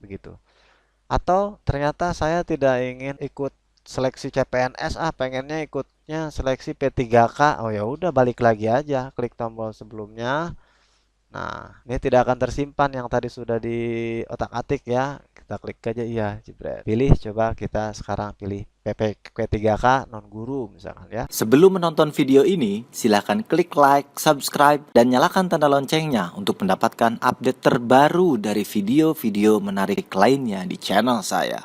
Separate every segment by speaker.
Speaker 1: begitu. Atau ternyata saya tidak ingin ikut seleksi CPNS, pengennya ikutnya seleksi P3K. Oh ya udah, balik lagi aja, klik tombol sebelumnya. Nah, ini tidak akan tersimpan yang tadi sudah di otak-atik ya. Kita klik aja iya, jebret. Pilih, coba kita sekarang pilih P3K non guru misalkan ya.
Speaker 2: Sebelum menonton video ini, silakan klik like, subscribe, dan nyalakan tanda loncengnya untuk mendapatkan update terbaru dari video-video menarik lainnya di channel saya.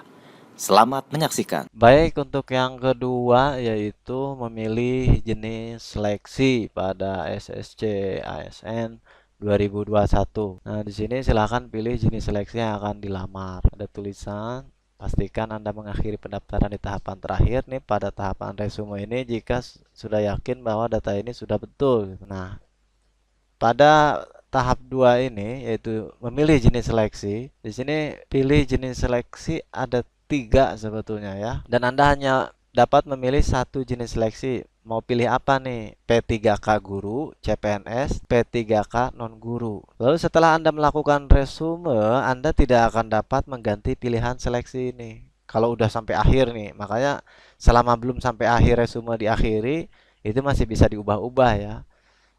Speaker 2: Selamat menyaksikan.
Speaker 1: Baik, untuk yang kedua yaitu memilih jenis seleksi pada SSC ASN 2021. Nah, di sini silakan pilih jenis seleksi yang akan dilamar. Ada tulisan, pastikan Anda mengakhiri pendaftaran di tahapan terakhir nih pada tahapan resume ini jika sudah yakin bahwa data ini sudah betul. Nah, pada tahap 2 ini yaitu memilih jenis seleksi. Di sini pilih jenis seleksi ada 3 sebetulnya ya. Dan Anda hanya dapat memilih satu jenis seleksi. Mau pilih apa nih? P3K guru, CPNS, P3K non guru. Lalu setelah Anda melakukan resume, Anda tidak akan dapat mengganti pilihan seleksi ini. Kalau udah sampai akhir nih, makanya selama belum sampai akhir resume diakhiri, itu masih bisa diubah-ubah ya.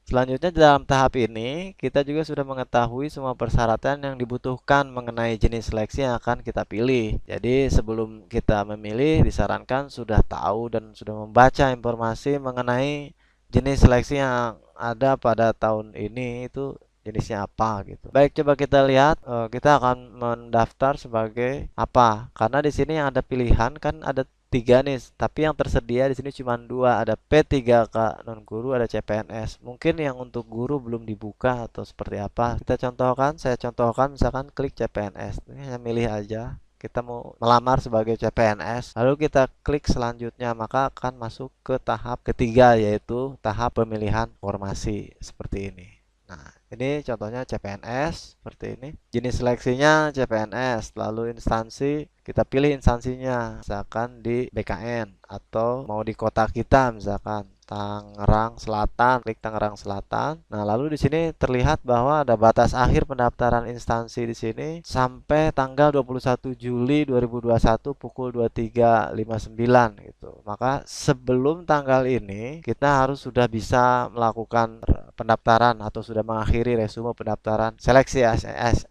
Speaker 1: Selanjutnya dalam tahap ini, kita juga sudah mengetahui semua persyaratan yang dibutuhkan mengenai jenis seleksi yang akan kita pilih. Jadi sebelum kita memilih, disarankan sudah tahu dan sudah membaca informasi mengenai jenis seleksi yang ada pada tahun ini itu jenisnya apa gitu. Baik, coba kita lihat, kita akan mendaftar sebagai apa? Karena di sini yang ada pilihan kan ada 3 nih, tapi yang tersedia di sini cuma 2, ada P3K non guru, ada CPNS. Mungkin yang untuk guru belum dibuka atau seperti apa. Kita contohkan, saya contohkan misalkan klik CPNS. Ini hanya milih aja. Kita mau melamar sebagai CPNS, lalu kita klik selanjutnya, maka akan masuk ke tahap ketiga yaitu tahap pemilihan formasi seperti ini. Nah, ini contohnya CPNS seperti ini. Jenis seleksinya CPNS, lalu instansi kita pilih instansinya, misalkan di BKN atau mau di kota kita misalkan Tangerang Selatan, klik Tangerang Selatan. Nah, lalu di sini terlihat bahwa ada batas akhir pendaftaran instansi di sini sampai tanggal 21 Juli 2021 pukul 23.59 gitu. Maka sebelum tanggal ini kita harus sudah bisa melakukan pendaftaran atau sudah mengakhiri resume pendaftaran seleksi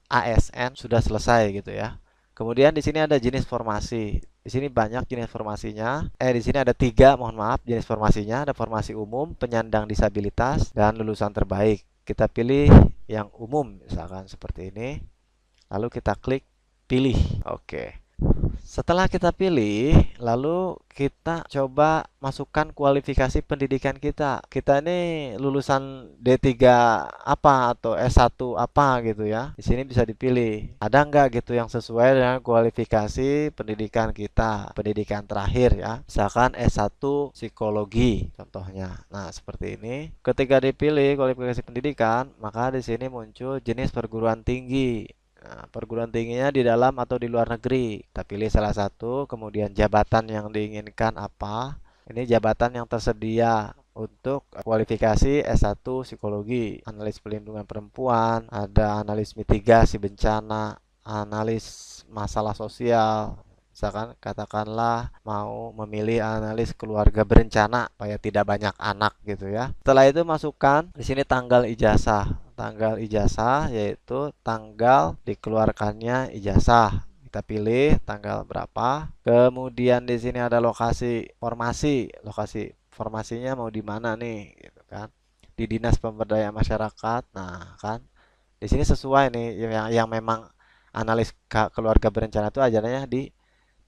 Speaker 1: ASN sudah selesai gitu ya. Kemudian di sini ada jenis formasi. Di sini banyak jenis formasinya. Di sini ada 3, mohon maaf, jenis formasinya. Ada formasi umum, penyandang disabilitas, dan lulusan terbaik. Kita pilih yang umum, misalkan seperti ini. Lalu kita klik pilih. Oke. Setelah kita pilih, lalu kita coba masukkan kualifikasi pendidikan kita. Kita ini lulusan D3 apa atau S1 apa gitu ya. Di sini bisa dipilih. Ada nggak gitu yang sesuai dengan kualifikasi pendidikan kita, pendidikan terakhir ya. Misalkan S1 psikologi contohnya. Nah, seperti ini. Ketika dipilih kualifikasi pendidikan, maka di sini muncul jenis perguruan tinggi. Nah, perguruan tingginya di dalam atau di luar negeri. Kita pilih salah satu, kemudian jabatan yang diinginkan apa. Ini jabatan yang tersedia untuk kualifikasi S1 psikologi, analis pelindungan perempuan, ada analis mitigasi bencana, analis masalah sosial. Misalkan katakanlah mau memilih analis keluarga berencana supaya tidak banyak anak gitu ya. Setelah itu masukkan di sini tanggal ijazah. Tanggal ijazah yaitu tanggal dikeluarkannya ijazah. Kita pilih tanggal berapa. Kemudian di sini ada lokasi formasi. Lokasi formasinya mau di mana nih gitu kan. Di Dinas Pemberdayaan Masyarakat. Nah, kan di sini sesuai nih yang memang analis keluarga berencana itu ajarnya di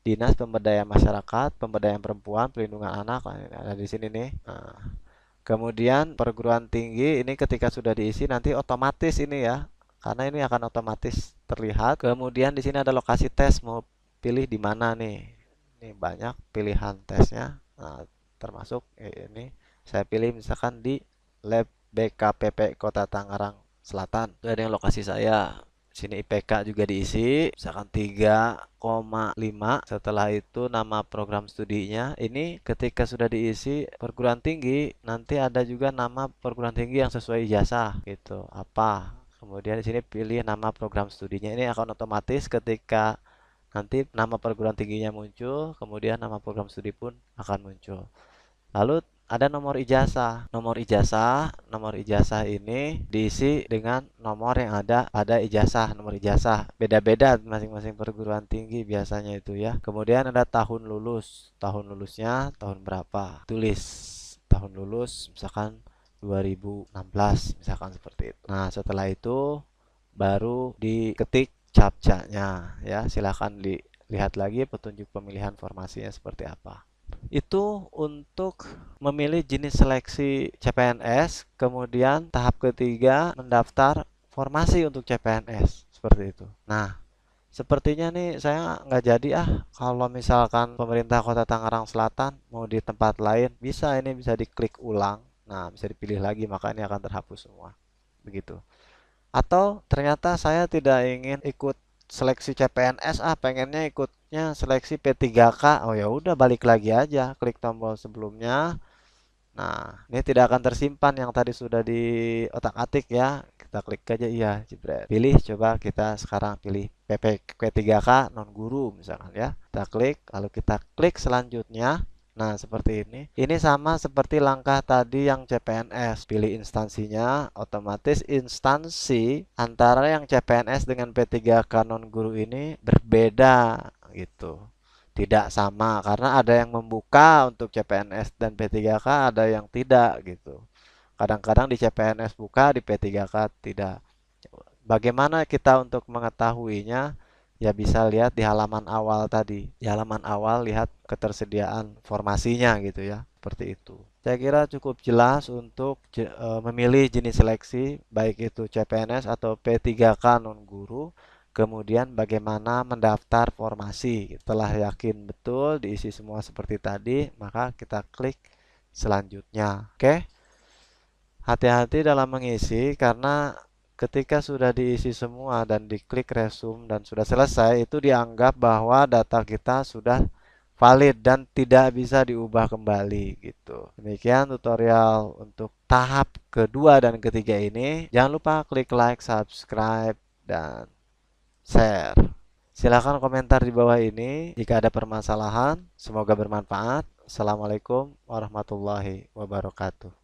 Speaker 1: Dinas Pemberdayaan Masyarakat, Pemberdayaan Perempuan, Pelindungan Anak. Ada di sini nih. Nah, kemudian perguruan tinggi ini ketika sudah diisi nanti otomatis ini ya. Karena ini akan otomatis terlihat. Kemudian di sini ada lokasi tes, mau pilih di mana nih. Ini banyak pilihan tesnya. Nah, termasuk ini saya pilih misalkan di Lab BKPP Kota Tangerang Selatan. Itu ada yang lokasi saya. Sini IPK juga diisi, misalkan 3,5. Setelah itu nama program studinya. Ini ketika sudah diisi perguruan tinggi, nanti ada juga nama perguruan tinggi yang sesuai ijazah gitu. Apa? Kemudian di sini pilih nama program studinya. Ini akan otomatis ketika nanti nama perguruan tingginya muncul, kemudian nama program studi pun akan muncul. Lalu ada nomor ijazah ini diisi dengan nomor yang ada pada ijazah, nomor ijazah. Beda-beda masing-masing perguruan tinggi biasanya itu ya. Kemudian ada tahun lulus. Tahun lulusnya tahun berapa? Tulis tahun lulus misalkan 2016 misalkan seperti itu. Nah, setelah itu baru diketik captcha-nya ya. Silakan dilihat lagi petunjuk pemilihan formasinya seperti apa. Itu untuk memilih jenis seleksi CPNS, kemudian tahap ketiga mendaftar formasi untuk CPNS, seperti itu. Nah, sepertinya nih saya nggak jadi kalau misalkan pemerintah Kota Tangerang Selatan mau di tempat lain, ini bisa diklik ulang. Nah, bisa dipilih lagi, maka ini akan terhapus semua. Begitu. Atau ternyata saya tidak ingin ikut seleksi CPNS, pengennya ikutnya seleksi P3K. Oh ya udah, balik lagi aja, klik tombol sebelumnya. Nah, ini tidak akan tersimpan yang tadi sudah di otak-atik ya. Kita klik aja iya, jebret. Pilih, coba kita sekarang pilih P3K non guru misalkan ya. Kita klik, lalu kita klik selanjutnya. Nah, seperti ini. Ini sama seperti langkah tadi yang CPNS. Pilih instansinya, otomatis instansi antara yang CPNS dengan P3K non guru ini berbeda gitu. Tidak sama karena ada yang membuka untuk CPNS dan P3K, ada yang tidak gitu. Kadang-kadang di CPNS buka, di P3K tidak. Bagaimana kita untuk mengetahuinya? Ya bisa lihat di halaman awal tadi. Di halaman awal lihat ketersediaan formasinya gitu ya. Seperti itu. Saya kira cukup jelas untuk memilih jenis seleksi baik itu CPNS atau P3K non guru. Kemudian bagaimana mendaftar formasi. Setelah yakin betul diisi semua seperti tadi, maka kita klik selanjutnya. Oke? Hati-hati dalam mengisi karena ketika sudah diisi semua dan diklik resume dan sudah selesai, itu dianggap bahwa data kita sudah valid dan tidak bisa diubah kembali gitu. Demikian tutorial untuk tahap kedua dan ketiga ini. Jangan lupa klik like, subscribe, dan share. Silakan komentar di bawah ini jika ada permasalahan. Semoga bermanfaat. Assalamualaikum warahmatullahi wabarakatuh.